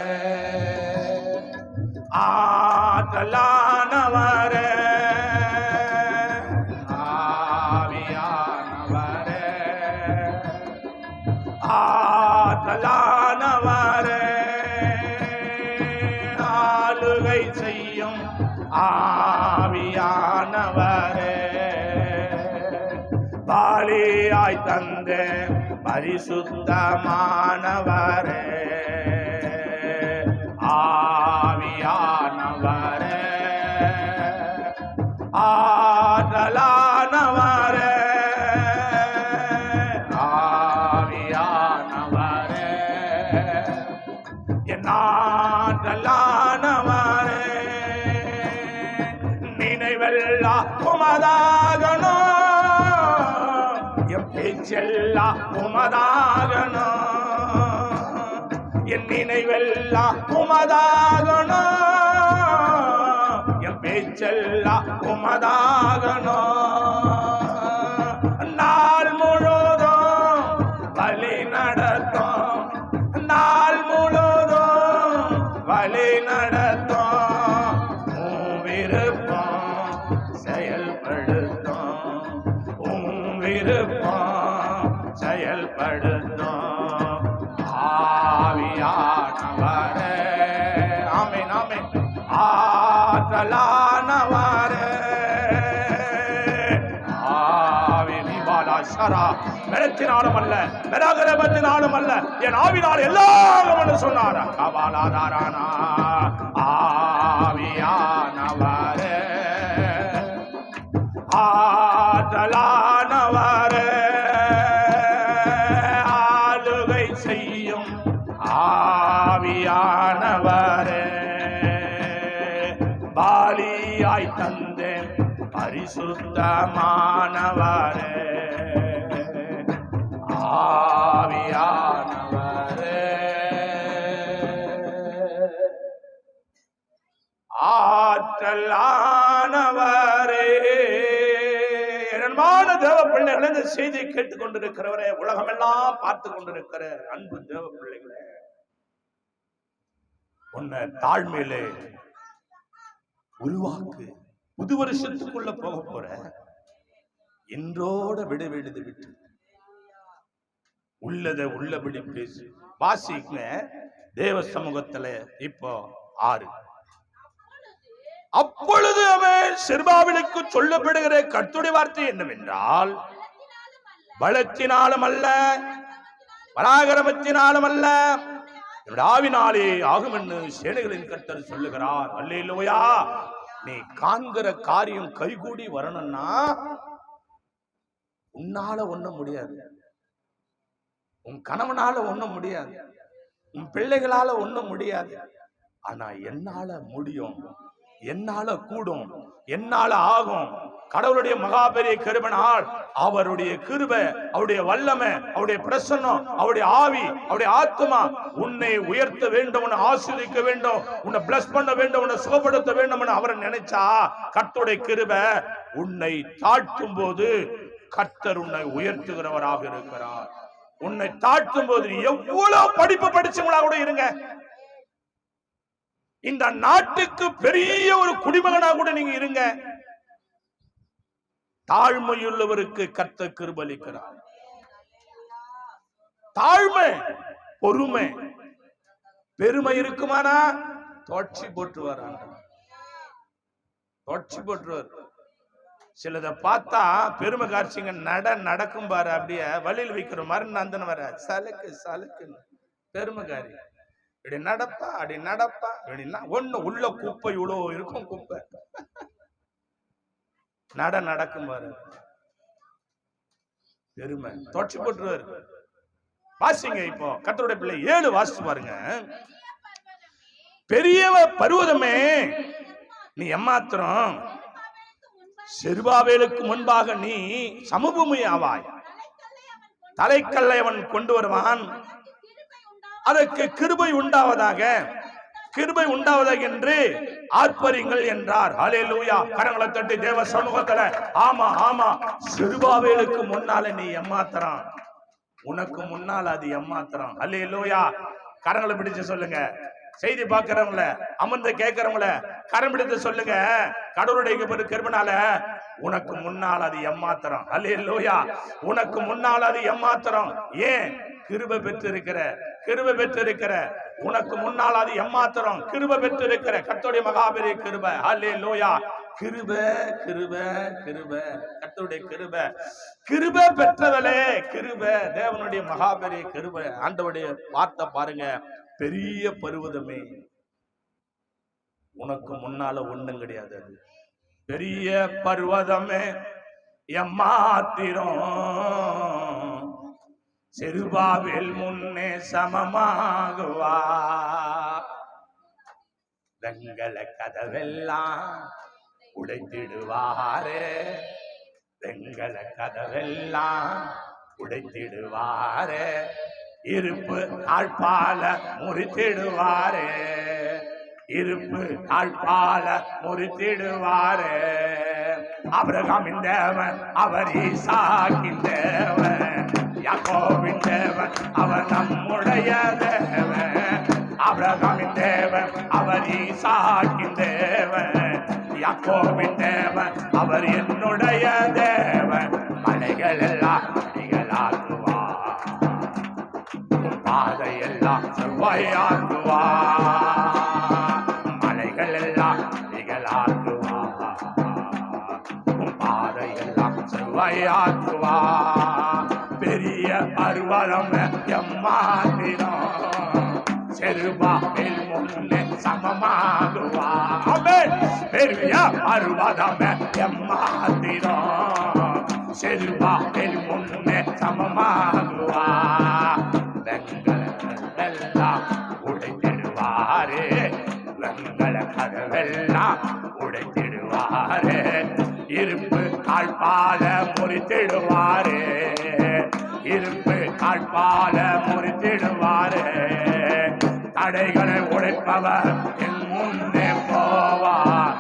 Speaker 1: ஆற்றலானவரே, ஆவியானவரே, ஆற்றலானவரே, ஆளுகை செய்யும் ஆவியானவரே, பலியாய் தந்தே பரிசுத்தமானவரே, ஆவியானவரே, ஆற்றலானவரே, ஆவியானவரே, என் ஆற்றலானவரே, நினைவெல்லாம் உமதாகணும், என் பேச்செல்லாம் உமதாகணும், என் நினைவெல்லாம் உமதாகணும், என் பேச்செல்லாம் உமதாகணும், நாள் முழுதும் வழி நடத்தும், நாள் முழுதும் வழி நடத்தும், உன் விருப்பம் செயல்படுத்தும், உன் விருப்பம் செயல்படுத்தும், ஆவியானவரே, ஆமென் ஆமென், ஆற்றலானவரே, ஆவி விபாலாஷரா, பலத்தினாலும் அல்ல, பராக்கிரமத்தினாலும் அல்ல, என் ஆவினால் எல்லாம் சொன்னார். கபாலாதாரானா, ஆவியானவரே, ஆற்றலானவரே, ஆளுகை செய்யும் ஆவியானவரே, பலியாய் தந்தேன் பரிசுத்தமானவரே, ஆவியானவரே, ஆற்றலானவரே. அன்பான தேவ பிள்ளைகளே, இந்த செய்தியை கேட்டுக் கொண்டிருக்கிறவரே, உலகமெல்லாம் பார்த்து கொண்டிருக்கிற அன்பு தேவ பிள்ளைகளே, உன்னை தாழ்மையிலே உருவாக்கு. புது வருஷத்துக்குள்ள போக போற, இன்றோட விட வேண்டியது விட்டு உள்ளத உள்ளபடி பேசு. வாசிங்க தேவ சமூகத்துல இப்போ 6. அப்பொழுது அவன் செருபாபேலுக்கு சொல்லப்படுகிற கர்த்தருடைய வார்த்தை என்னவென்றால், பலத்தினாலும் அல்ல, பராக்கிரமத்தினாலும் அல்ல, ஆவினாலே ஆகும் என்று சேனைகளின் கர்த்தர் சொல்லுகிறார். அல்லேலூயா. நீ காண்கிற காரியம் கைகூடி வரணும்னா உன்னால ஒண்ணும் முடியாது, உன் கணவனால ஒண்ணும் முடியாது, உன் பிள்ளைகளால ஒண்ணும் முடியாது. ஆனா என்னால முடியும், என்னால கூடும், என்னால ஆகும். கடவுளுடைய மகாபெரிய கிருபையினால் அவருடைய கிருபை, அவருடைய வல்லமை, அவருடைய பிரசன்னம், அவருடைய ஆவி, அவருடைய ஆத்மா உன்னை உயர்த்த வேண்டும், உன்னை ஆசீர்வதிக்க வேண்டும், உன்னை பிளஸ் பண்ண வேண்டும், உன்னை சுகப்படுத்த வேண்டும் அவரை நினைச்சா கர்த்தருடைய கிருபை உன்னை தாழ்த்தும் போது கர்த்தர் உன்னை உயர்த்துகிறவராக இருக்கிறார். உன்னை தாழ்த்தும் போது நீ எவ்வளவு படிப்பு படிச்சவங்களா கூட இருங்க, இந்த நாட்டுக்கு பெரிய ஒரு குடிமகனா கூட நீங்க இருங்க, தாழ்மையுள்ளவருக்கு கர்த்தர் கிருபையளிக்கிறார். தாழ்மை, பொறுமை, பெருமை இருக்குமானா தோட்சி போட்டுவார், தோட்சி போட்டுவார். சிலதை பார்த்தா பெருமை காட்சிங்க நடக்கும் பாரு, அப்படியே வழியில் வைக்கிற மாதிரி நந்தன வர சலுக்கு சலுக்குன்னு பெருமைக்காரி இப்படி நடப்பா, அப்படி நடப்பா, அப்படின்னா ஒண்ணு உள்ள குப்பை இவ்வளோ இருக்கும், குப்பை நடக்கும் பாரு, பெருமை தோட்சி போட்டுருவாரு. வாசிங்க இப்போ கர்த்தருடைய பிள்ளை 7 வாசிச்சு பாருங்க. பெரியவ பர்வதமே நீ எம்மாத்திரம், செருபாபேலுக்கு முன்பாக நீ சமபூமி ஆவாய். தலைக்கல்லை அவன் கொண்டு வருவான், அதற்கு கிருபை உண்டாவதாக, கிருபை உண்டாவதாக என்று ஆர்ப்பரிங்கள் என்றார். ஹல்லேலூயா. கரங்களை தட்டி தேவ சமூகத்துல ஆமா ஆமா, செருபாபேலுக்கு முன்னால நீ எம்மாத்திரம், உனக்கு முன்னால் அது எம்மாத்திரம். ஹல்லேலூயா. கரங்களை பிடிச்சு சொல்லுங்க. செய்தி பார்க்கிறவங்கள, அமர்ந்து கேட்கிறவங்கள கரம் பிடித்து சொல்லுங்க, கடவுளுடைய கிருபையினால உனக்கு முன்னால் அது எம்மாத்திரம். ஹல்லேலூயா. உனக்கு முன்னால் அது எம்மாத்திரம். ஏன்? கிருபை பெற்று இருக்கிற, கிருபை பெற்று இருக்கிற, உனக்கு முன்னால் அது எம்மாத்திரம். கிருபை பெற்று இருக்கிற கர்த்தருடைய மகாபெரிய கிருபை. ஹல்லேலூயா. கிருபை கிருபை கிருபை, கர்த்தருடைய கிருபை, கிருபை பெற்றவளே கிருபை, தேவனுடைய மகாபெரிய கிருபை. ஆண்டவருடைய வார்த்தை பாருங்க, பெரிய பர்வதமே உனக்கு முன்னால ஒண்ணும் கிடையாது. அது பெரிய பர்வதமே எம்மாத்திரம், செருபாபேல் முன்னே சமமாகுவா. வெங்கல கதவெல்லாம் உடைத்திடுவாரே, வெங்கல கதவெல்லாம் உடைத்திடுவாரே, இருப்பு ஆழ்பால முறித்திடுவாரே, இருப்பு ஆழ்பால முறித்திடுவாரே. ஆபிரகாமின் தேவன் அவர் ஈசாக்கின் தேவன், யாக்கோபின் தேவன் அவர் நம்முடைய தேவன். ஆபிரகாமின் தேவன் அவர் ஈசாக்கின் தேவன், யாக்கோபின் தேவன் அவர் என்னுடைய தேவன். மலைகள் எல்லாம் அடிகளாக்குவார், பாதையெல்லாம் செவ்வாயாக்குவார். மலைகள் எல்லாம் அடிகளாக்குவார், பாதையெல்லாம் செவ்வாயாக்குவார். பெரிய பர்வதம் எம்மாத்திரம், செருபாபேல் முன்னே சமமாகுவா. பெரிய பர்வதம் எம்மாத்திரம், செருபாபேல் முன்னே சமமாகுவா. வெங்கல கதவெல்லாம் உடைத்திடுவாரே, வெங்கல கதவெல்லாம் உடைத்திடுவாரே, இருப்பு காழ்பால முறித்திடுவாரே, இருப்பு காழ்பால முறித்திடுவாரே. தடைகளை உடைப்பவர் என் முன்னே போவார்.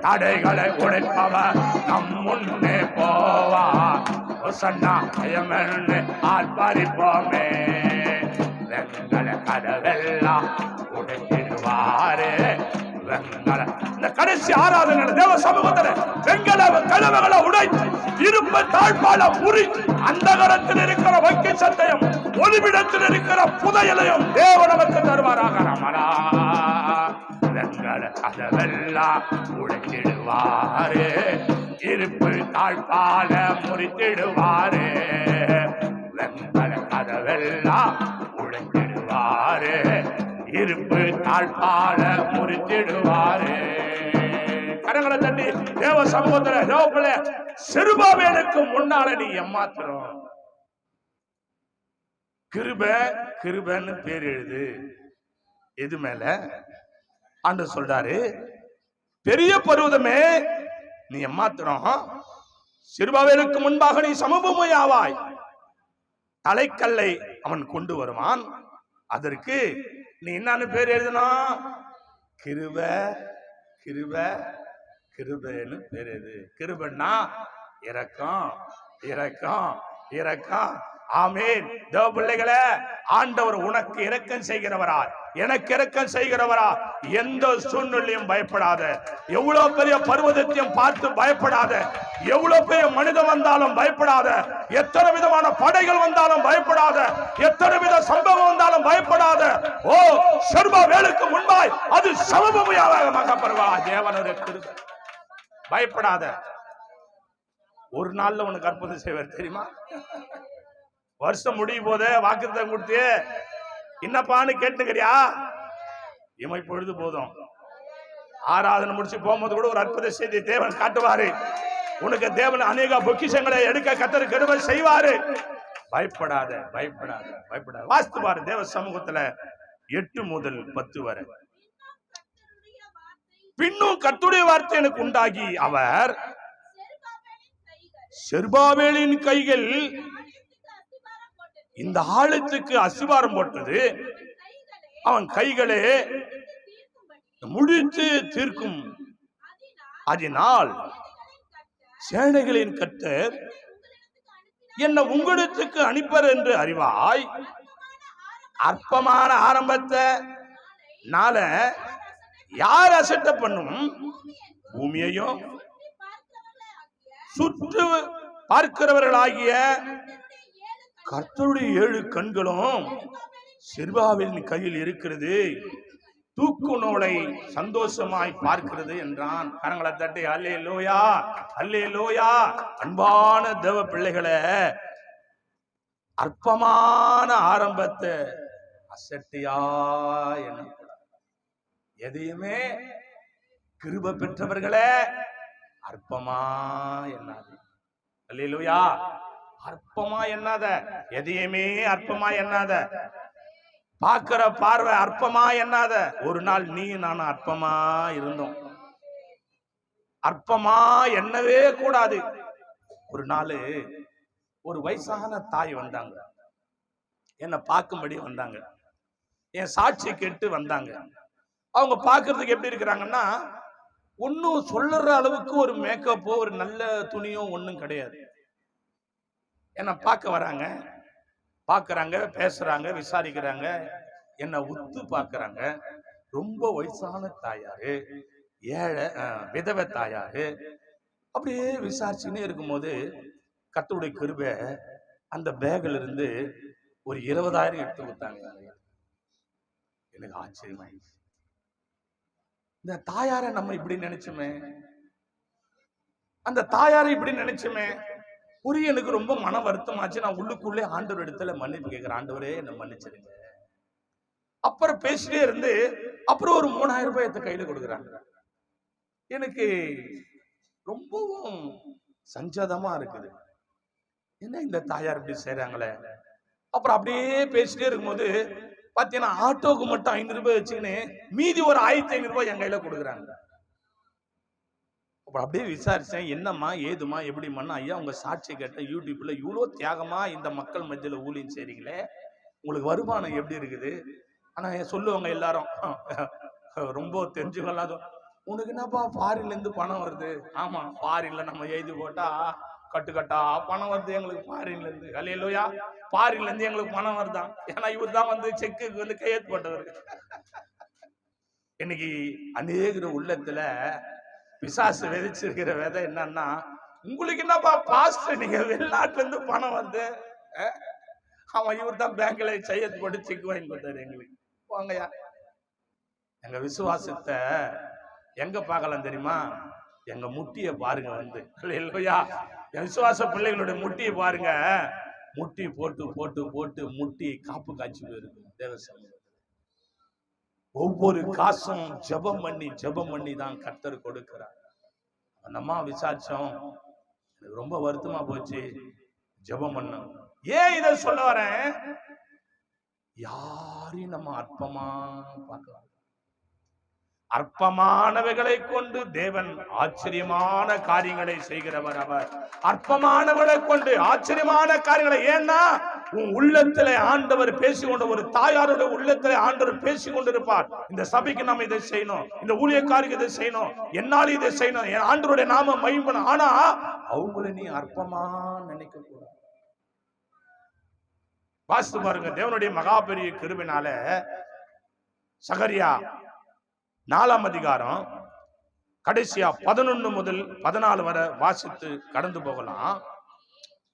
Speaker 1: தடைகளை உடைப்பவர் நம் முன்னே போவார். ஆர்ப்பரிப்போமே, வெங்கல கதவெல்லாம் உடைத்திடுவாரே, வெங்கல. இந்த கடைசி கடைசி ஆராதனை தேவ சமூகத்தில் வெங்கல கதவுகளை உடைத்து இரும்பு தாழ்பாலம் முறித்து அந்தகரத்தில் இருக்கிற வக்கி சட்டையும் ஒளிவிடத்தில் இருக்கிற புதையலையும் தேவ நமக்கு தருவாராக. வெங்கல கதவெல்லாம் உடைத்திடுவாரு, இருப்பு தாழ்பால முறித்திடுவாரு. வெங்கல கதவெல்லாம் உடைத்திடுவாரு, இருப்பு தாழ்பால முறித்திடுவாரு. கரங்களை தட்டி தேவ சமூகத்தில் தேவப்பிள்ளை செருபாபேலுக்கு முன்னால நீ ஏமாத்துறோம். கிருபன்னு பேர் எழுது. எது மேல? ஆண்டவர் சொல்றாரு, பெரிய பர்வதமே நீ ஏமாத்துறோம். செருபாபேலுக்கு முன்பாக நீ சமபூமியாவாய். தலைக்கல்லை அவன் கொண்டு வருவான், அதற்கு நீ என்னன்னு பேர் எழுதணும்? கிருபன்னு பேர் எழுது. கிருபன்னா இரக்கம், இரக்கம், இரக்கம். ஆமென். தேவ பிள்ளைகளே, ஆண்டவர் உனக்கு இரக்கம் செய்கிறவரா, எனக்கு இரக்கம் செய்கிறவரா. எந்த சூழ்நிலையும் பயப்படாத. எவ்வளவு பெரிய பர்வதத்தையும் பார்த்து பயப்படாத. எவ்வளவு பெரிய மனிதன் வந்தாலும் பயப்படாத. எத்தனை விதமான படைகள் வந்தாலும் பயப்படாத. எத்தனை வித சம்பவம் வந்தாலும் பயப்படாத. ஓ, செருபாபேலுக்கு முன்பாய் அது சமபூமியாக மகப்பெறுவா. தேவனுடைய பயப்படாத. ஒரு நாள்ல உனக்கு அற்புதம் செய்வார் தெரியுமா? வருஷம் முடியும் போதே வாக்குத்தத்தம் கொடுத்து என்னப்பான்னு கேட்டுக்கிறியா? இமை பொழுது போதும். ஆராதனை முடிச்சு போகும்போது கூட ஒரு அற்புத செய்தி தேவன் காட்டுவாரு. உனக்கு தேவன் அநேக பொக்கிஷங்களை எடுக்க கர்த்தர் கிருபை செய்வாரு. பயப்படாத, பயப்படாத, பயப்படாத. வாஸ்து பாரு தேவ சமூகத்துல 8 முதல் 10 வரை. பின்னும் கர்த்தருடைய வார்த்தை எனக்கு உண்டாகி அவர் செருபாபேலின் கைகள் இந்த ஆலயத்துக்கு அஸ்திபாரம் போட்டது. அவன் கைகளே முடித்து தீர்க்கும். அதனால் சேனைகளின் கர்த்தர் என்ன உங்களிடத்துக்கு அனுப்பர் என்று அறிவாய். அற்பமான ஆரம்பத்தை நாள யார் அசட்ட பண்ணும்? பூமியையும் சுற்று பார்க்கிறவர்களாகிய கர்த்தருடைய 7 கண்களும் செருபாபேலின் கையில் இருக்கிறது. தூக்கு நூலை சந்தோஷமாய் பார்க்கிறது என்றான். கரங்களை தட்டி அல்லேலூயா, அல்லேலூயா. அன்பான தேவ பிள்ளைகளே, அற்பமான ஆரம்பத்தை அசட்டியா என்ன எதையுமே கிருபை பெற்றவர்களே அற்பமா என்னாது. அல்லேலூயா. அற்பமா என்னாத, எதையுமே அற்பமா என்னாத. பார்க்கிற பார்வை அற்பமா என்னாத. ஒரு நாள் நீ நானும் அற்பமா இருந்தோம். அற்பமா எண்ணவே கூடாது. ஒரு நாள் ஒரு வயசான தாய் வந்தாங்க, என்னை பார்க்கும்படி வந்தாங்க. என் சாட்சி கேட்டு வந்தாங்க. அவங்க பார்க்கறதுக்கு எப்படி இருக்கிறாங்கன்னா, ஒன்னும் சொல்லுற அளவுக்கு ஒரு மேக்கப்போ ஒரு நல்ல துணியோ ஒன்றும் கிடையாது. என்னை பார்க்க வராங்க, பார்க்கறாங்க, பேசுறாங்க, விசாரிக்கிறாங்க, என்னை உத்து பார்க்கறாங்க. ரொம்ப வயசான தாயாரு, ஏழை விதவை தாயாரு. அப்படியே விசாரிச்சுன்னே இருக்கும்போது கர்த்தருடைய கிருபை அந்த பேக்ல இருந்து ஒரு 20,000 எடுத்து கொடுத்தாங்க. எனக்கு ஆச்சரியமாயிடுச்சு. இந்த தாயாரை நம்ம இப்படி நினைச்சுமே, அந்த தாயாரை இப்படி நினைச்சுமே. ஒரு எனக்கு ரொம்ப மன வருத்தமாச்சு. நான் உள்ளுக்குள்ளே ஆண்டவர் இடத்துல மன்னிப்பு கேட்கிறேன். ஆண்டவரே என்னை மன்னிச்சிருங்க. அப்புறம் பேசிட்டே இருந்து அப்புறம் ஒரு 3,000 ரூபாய் எடுத்து கையில கொடுக்குறாங்க. எனக்கு ரொம்பவும் சஞ்சதமா இருக்குது. என்ன இந்த தாயார் இப்படி செய்யறாங்களே. அப்புறம் அப்படியே பேசிட்டே இருக்கும்போது பாத்தீங்கன்னா ஆட்டோக்கு மட்டும் 500 ரூபாய் வச்சுக்கின்னு மீதி ஒரு 1,500 ரூபாய் என் கையில கொடுக்குறாங்க. அப்புறம் அப்படியே விசாரிச்சேன், என்னம்மா ஏதுமா எப்படிம்மா? ஐயா உங்க சாட்சி கேட்ட யூடியூப்ல இவ்வளோ தியாகமா இந்த மக்கள் மத்தியில ஊழியம் செய்றீங்களே, உங்களுக்கு வருமானம் எப்படி இருக்குது? ஆனா சொல்லுவாங்க எல்லாரும், ரொம்ப தெரிஞ்சுக்கலாம், உனக்கு என்னப்பா ஃபாரின்ல இருந்து பணம் வருது? ஆமா, ஃபாரின்ல நம்ம எழுதி போட்டா கட்டுக்கட்டா பணம் வருது எங்களுக்கு ஃபாரின்ல இருந்து. அல்லேலூயா. ஃபாரின்ல இருந்து எங்களுக்கு பணம் வருதான். ஏன்னா இவர் தான் வந்து செக்குக்கு வந்து கையெழுத்து போட்டவர். இன்னைக்கு அநேக உள்ளத்துல
Speaker 2: பிசாசு விதைச்சிருக்கிற விதை என்னன்னா, உங்களுக்கு என்னப்பா பாஸ்டர், நீங்க வெளிநாட்டுல இருந்து பணம் வந்து அவன் இவர் தான் பேங்க்ல செய்யத்து போட்டு செக் வாங்கி கொடுத்தாரு எங்களுக்கு. வாங்கயா, எங்க விசுவாசத்தை எங்க பார்க்கலாம் தெரியுமா? எங்க முட்டியை பாருங்க வந்து. இல்லையா, என் விசுவாச பிள்ளைகளுடைய முட்டியை பாருங்க. முட்டி போட்டு போட்டு போட்டு முட்டி காப்பு காய்ச்சி போயிருக்கு தேவசம். ஒவ்வொரு காசும் ஜெபம் பண்ணி தான் கர்த்தர் கொடுக்கிறார். அந்தம்மா விசாரிச்சோம், எனக்கு ரொம்ப வருத்தமா போச்சு, ஜெபம் பண்ண. ஏன் இதை சொல்ல வரேன்? யாரையும் நம்ம அற்பமா பார்க்கலாம். அற்பமானவைகளை கொண்டு தேவன் ஆச்சரியமான காரியங்களை செய்கிறவர். அவர் அற்பமானவர்களை கொண்டு ஆச்சரியமான காரியங்களை. ஏன்னா உன் உள்ளத்திலே ஆண்டவர் பேசிக்கொண்டு, ஒரு தாயாரோட உள்ளத்திலே ஆண்டவர் பேசி கொண்டிருப்பார். இந்த சபைக்கு நம்ம இதை செய்யணும், இந்த ஊழியக்காரிக்கு இதை செய்யணும், என்னால இதை செய்யணும், என் ஆண்டவருடைய நாம மகிமைப்படணும். ஆனா அவங்களை நீ அற்பமா நினைக்க கூடாது. வாசித்து பாருங்க, தேவனுடைய மகாபெரிய கிருபையினால சகரியா 4ஆம் அதிகாரம் கடைசியா 11 முதல் 14 வரை வாசித்து கடந்து போகலாம்.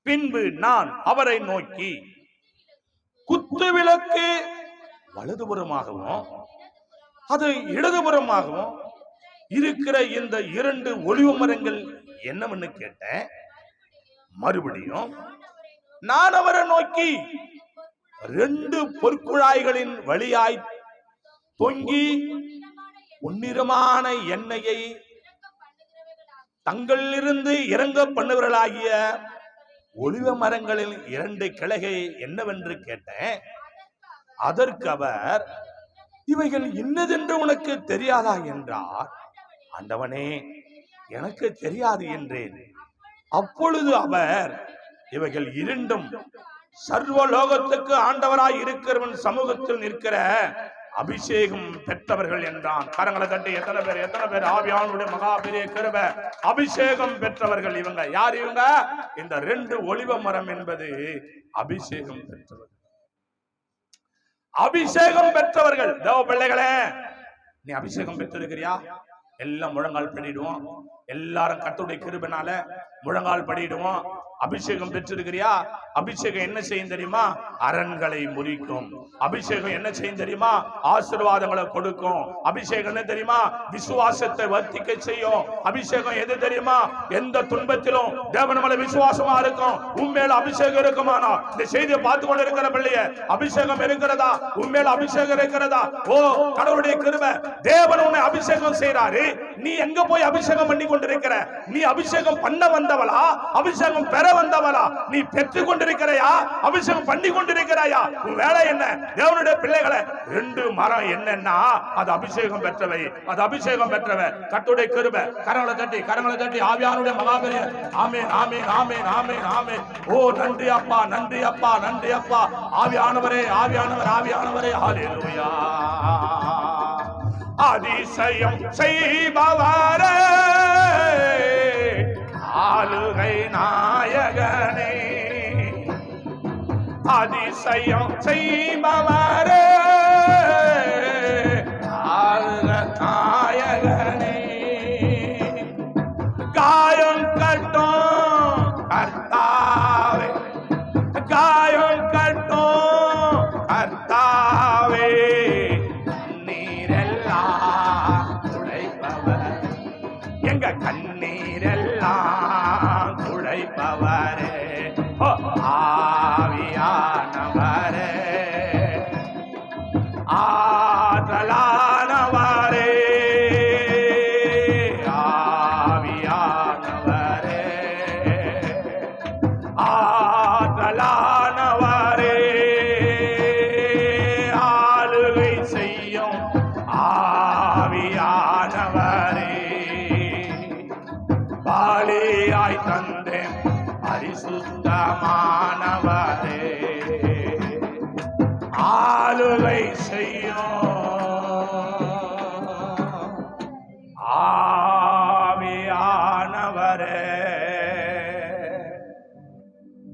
Speaker 2: பின்பு நான் அவரை நோக்கி, குத்து விளக்கு வலதுபுறமாகவும் அது இடதுபுறமாகவும் இருக்கிற இந்த 2 ஒலிவ மரங்கள் என்னவென்னு கேட்டேன். மறுபடியும் நான் அவரை நோக்கி, 2 பொற்குழாய்களின் வழியாய் தொங்கி பொன்னிறமான எண்ணெயை தங்களிலிருந்து இறங்க பண்ணுவர்களாகிய ஒலிவ மரங்களில் 2 கிளைகள் என்னவென்று கேட்டேன். அதற்கு அவர், இவைகள் இன்னதென்று உனக்கு தெரியாதா என்றார். ஆண்டவனே, எனக்கு தெரியாது என்றேன். அப்பொழுது அவர், இவைகள் 2ம் சர்வலோகத்துக்கு ஆண்டவராய் இருக்கிறவன் சமூகத்தில் நிற்கிற அபிஷேகம் பெற்றவர்கள் என்றான். கரங்களை தட்டி எத்தனை பேர் ஆவியானுடைய மகா பெரிய கிருபை அபிஷேகம் பெற்றவர்கள். இவங்க யார்? இவங்க இந்த 2 ஒலிவ மரம் என்பது அபிஷேகம் பெற்றவர்கள். அபிஷேகம் பெற்றவர்கள். தேவ பிள்ளைகளே, நீ அபிஷேகம் பெற்றிருக்கிறியா? எல்லாம் முழங்கால் பண்ணிடுவோம். எல்லாரும் கர்த்தருடைய கிருபையினால முழங்கால் படிடுவோம். அபிஷேகம் பெற்றிருக்கிறியா? அபிஷேகம் என்ன செய்யும் தெரியுமா? அரண்களை முறிக்கும். அபிஷேகம் என்ன செய்யும் தெரியுமா? ஆசீர்வாதங்களை கொடுக்கும். அபிஷேகம் என்ன தெரியுமா? விசுவாசத்தை வர்த்திக்க செய்யும். அபிஷேகம் எது தெரியுமா? எந்த துன்பத்திலும் தேவன் மேல விசுவாசமா இருக்கும். உண்மையில அபிஷேகம் இருக்குமானா, இந்த செய்தியை பார்த்து கொண்டு இருக்கிற பிள்ளைய, அபிஷேகம் இருக்கிறதா? உண்மையில அபிஷேகம் இருக்கிறதா? ஓ கடவுளுடைய கிருபை, தேவன் உன்னை அபிஷேகம் செய்றாரு. நீ எங்க போய் அபிஷேகம் பண்ணி கொண்டிருக்கிற? நீ அபிஷேகம் பண்ண வந்தவளா? அபிஷேகம் பெற வந்தவளா? நீ பெற்றுக் கொண்டிருக்கிறையா? அபிஷேகம் பண்ணி கொண்டிருக்கிறாயா? உன் வேலை என்ன? தேவனுடைய பிள்ளைகளை, 2 மரம் என்னன்னா அது அபிஷேகம் பெற்றவை. அது அபிஷேகம் பெற்றவை. கர்த்தருடைய கிருபை. கரங்களை தட்டி ஆவியானுடைய மகாபெரிய ஆமென் ஆமென் ஆமென் ஆமென் ஆமென். ஓ நன்றி அப்பா, நன்றி அப்பா, நன்றி அப்பா. ஆவியானவரே, ஆவியானவரே, ஹல்லேலூயா. அதிசயம் செய்பவரே, ஆளுகை நாயகனே, அதிசயம் செய்பவரே, ஆளுகை நாயகனே, காயம் கட்டும் கர்த்தாவே, காயம் கட்டும் கர்த்தாவே, எங்க கண்ணீரெல்லாம் துடைப்பவரே, ஆவியானவரே, ஆற்றலானவரே, ஆவியானவரே, ஆற்றலானவரே, ஆளுகை செய்யும் ஆவியானவரே, பாலியாய் தந்தேன் பரிசுத்தமானவரே, ஆளுகை செய்யும் ஆவியானவரே,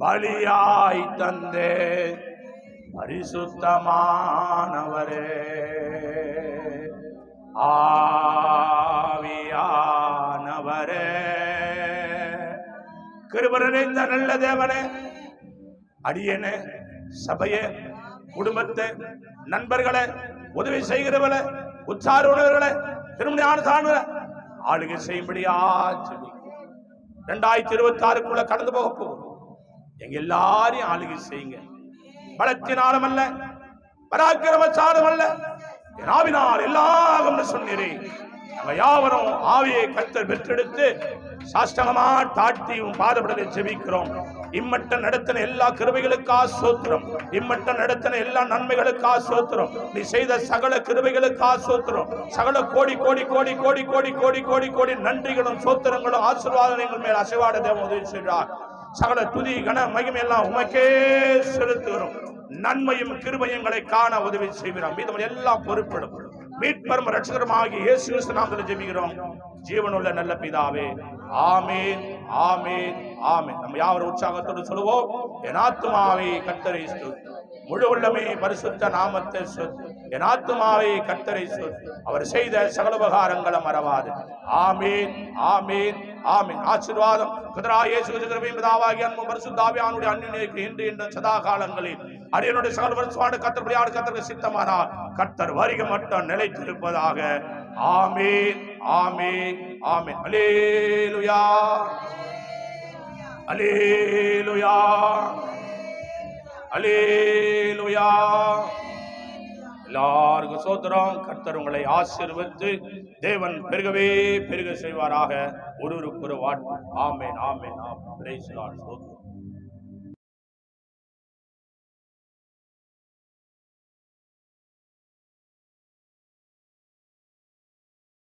Speaker 2: பலியாய் தந்தேன் பரிசுத்தமானவரே, ஆவியானவரே. கிருபை நிறைந்த நல்ல தேவனே, அடியேனே, சபையே, குடும்பத்தை, நண்பர்களை, உதவி செய்கிறவளை, உற்சார உணர்வுகளை, திருமணியான சார்ந்த ஆளுகை செய்யும்படியா 2026 கடந்து போக போகும். எங்க எல்லாரையும் ஆளுகை செய்யுங்க. பலத்தினாலும் அல்ல, பராக்கிரமசாலும் அல்ல, ஆவினால் எல்லாம் சொன்னீரே. நம்ம யாவரும் ஆவியை கர்த்தர் பெற்றெடுத்து சாஷ்டகமா தாழ்த்தி பாதப்படலை ஜெபிக்கிறோம். இம்மட்ட நடத்தின எல்லா கிருபைகளுக்கா ஸ்தோத்திரம். இம்மட்ட நடத்தின எல்லா நன்மைகளுக்கா ஸ்தோத்திரம். நீ செய்த சகல கிருபைகளுக்கா ஸ்தோத்திரம். சகல கோடி கோடி கோடி கோடி கோடி கோடி கோடி கோடி நன்றிகளும் சோத்திரங்களும் ஆசீர்வாதங்கள் மேல் அசைவாட தேவன் உதவி செய்கிறார். சகல துதி கன மகிமை எல்லாம் உமக்கே செலுத்துகிறோம். நன்மையும் கிருபையங்களை காண உதவி செய்கிறோம். மீதம் எல்லாம் பொறுப்பெடும். மீட்பரும் ரட்சகருமாகிய இயேசு கிறிஸ்து நாமத்தில் ஜெபிக்கிறோம் ஜீவனுள்ள நல்ல பிதாவே. ஆமென், ஆமென், ஆமென். நம்ம யாவரும் உற்சாகத்தோடு சொல்லுவோம். என் ஆத்துமாவே கர்த்தரை ஸ்துதி, முழு உள்ளமே பரிசுத்த நாமத்தை ஸ்துதி. என் ஆத்துமாவே கர்த்தரை ஸ்துதி, அவர் செய்த சகல உபகாரங்களை மறவாது. ஆமென், ஆமென், ஆமென். ஆசீர்வாதம் கர்த்தராகிய இயேசு கிறிஸ்துவின் பிதாவாகிய அன்பும் பரிசுத்த ஆவியானவருடைய அன்பிற்கு இன்று இன்று சதா காலங்களில் அடியனுடைய சகல வருஷமான கர்த்தருடைய கர்த்தருக்கு சித்தமானார் கர்த்தர் வருகை மட்டும் நிலைத்திருப்பதாக. ஆமென், ஆமென், ஆமென். அல்லேலூயா, அல்லேலூயா, அல்லேலூயா. எல்லாருக்கும் சோத்திரம். கர்த்தர் உங்களை ஆசீர்வதித்து தேவன் பெருகவே பெருக செய்வாராக. ஒருவருக்கு ஒரு வாழ்வு. Amen, amen, amen. Praise the Lord.